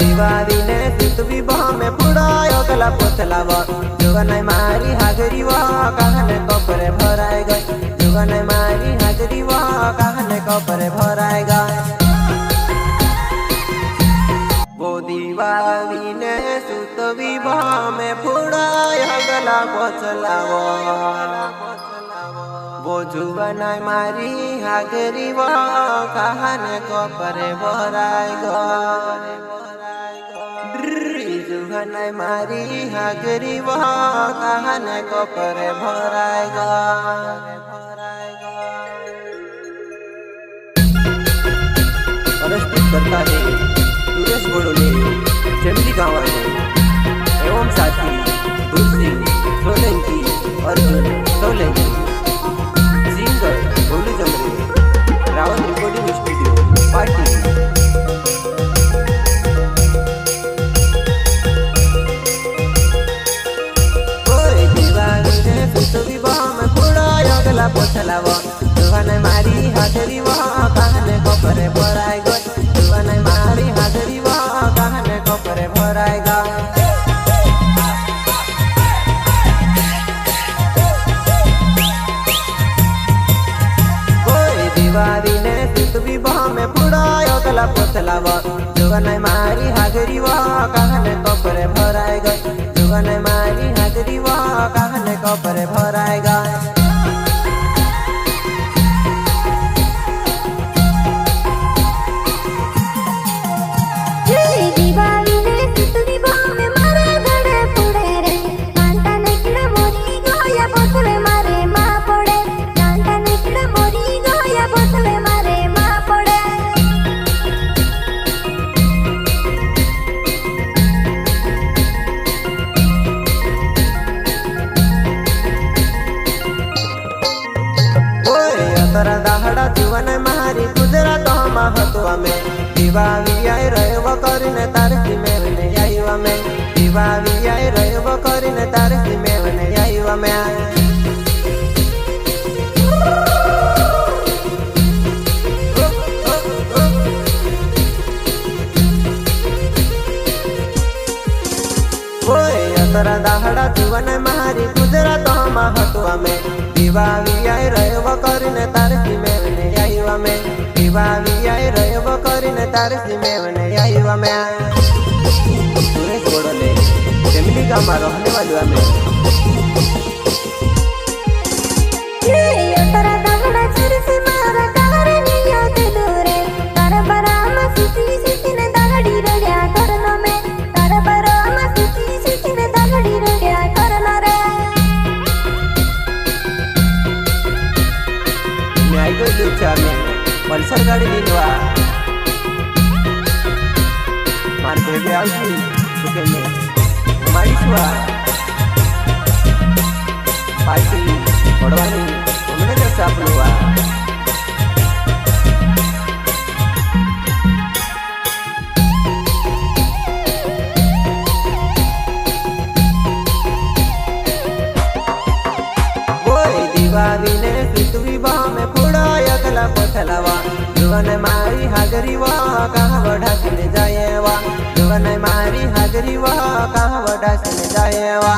दिवाली ने सुतवी बह में पुड़ायो गला पोतलाव जुगन मारी हाजरी व कहने कपरे भराए गए जुगन मारी हाजरी व कहने कपरे भराए गए वो दिवाली ने सुतवी बह में पुड़ायो गला पोतलाव वो जुगन मारी हाजरी व कहने कपरे भराए गए जुगन मारी हाजरी व कहने कपरे भराए गए प्रस्तुत करता है सुरेश गोडोले चंदी गावाने एवं साथी तुलसी सोलंकी अर्जुन सोलंकी सिंगर गोलू जमरे रावत रिकॉर्डिंग स्टूडियो पार्टी पोछलाव जुगन मारी हाजरी व कहने कपरे भराए गए जुगन मारी हाजरी व कहने कपरे भराए गए कोई दिवाली ने सुतवी बह में पुड़ायो गला पोछलाव जुगन मारी हाजरी व कहने कपरे भराए गए जुगन मारी हाजरी व कहने कपरे भराए गए दाहड़ा जीवन मारी गुजरात महतो में दिवाली आई रहे करीने तारसी में आई में दिवाली आई रहे करीने तारसी में आई में दाहड़ा जीवन मारी गुजरात महतो में दिवाली आई रहे करीने तारसी में आई में दिवाली आई रहे करीने तारसी में आई में सुरेश गोडोले फैमिली गाँव में रहने वाले हमें पल्सर गाड़ी लीनवा मार बेबे आउची सुके में मारी छुआ पार्टी बड़वानी तुमने जैसा अपनवा कोई दिवाली ने सुतवी बह में पुड़ाया गला पोछलावा जुगन मारी हाजरी व कहाँ बढ़ा के जाएवा जुगन मारी हाजरी व कहाँ बढ़ा के जाएवा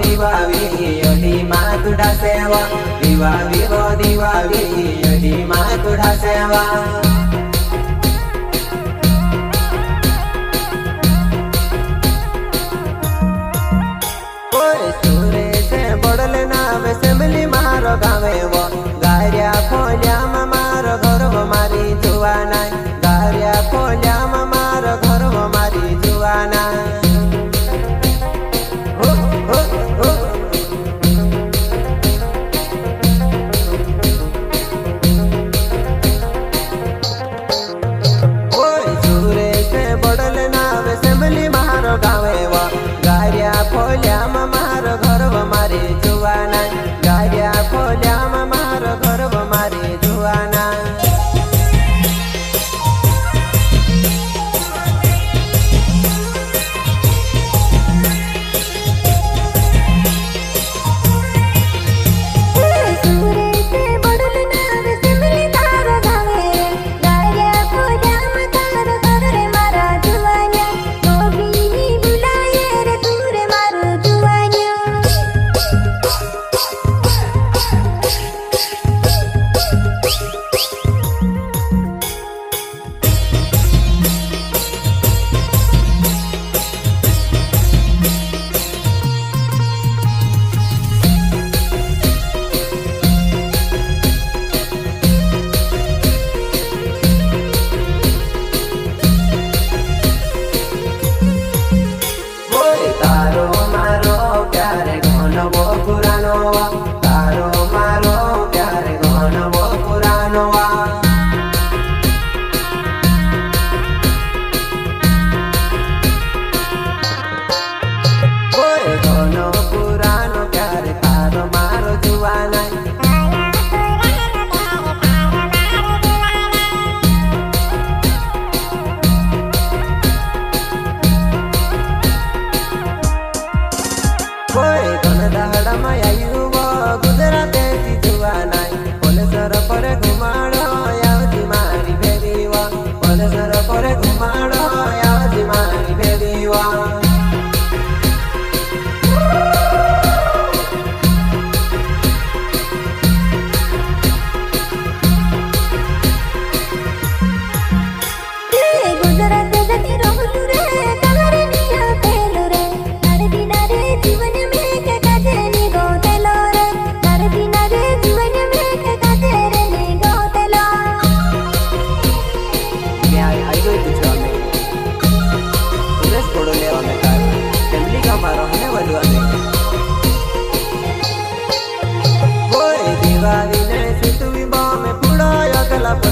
दिवाली अडी मातुडा सेवा दिवाली वो दिवाली अडी मातुडा सेवा कोई सूरे से बड़ले नावे से मिली मारो गावे वो गारिया खोलिया मारो घर वो मारी जुआना गारिया खोलिया मारो घर वो मारी जुआना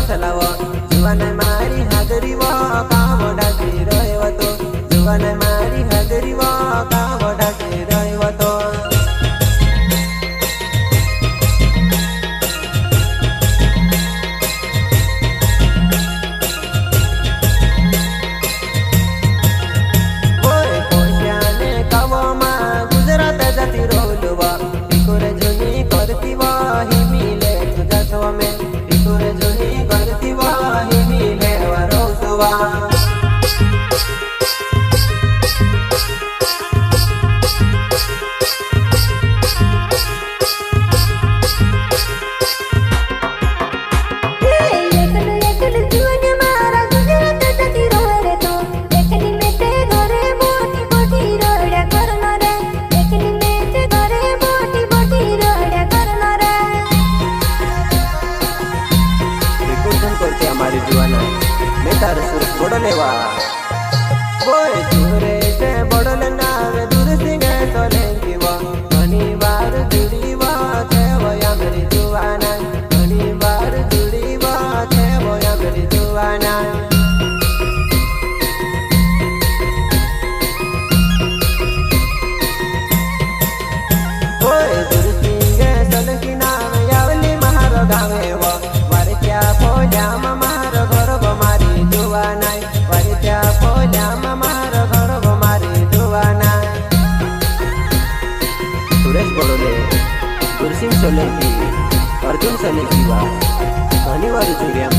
चलाव जुवान मारी हाजरी व काव डाकी रहेव तो जुवान मारी हाजरी व काव डाकी रहेव तो तार सुर बड़लेवा बोय सुरे से बड़ले नावे दूर सिंगे सोलेंकीवा घनी बार जुड़ीवा छेवया मेरी जुवाना घनी बार जुड़ीवा छेवया मेरी जुवाना बोय दूर सिंगे सोलेंकी नावे यावली महारो गावे वो वारे क्या पोल्या महारो घर बमारी सुरेश बड़ोले गुरसिंह सोलंकी अर्जुन सोलंकी वा घनी वारी जुड़िया।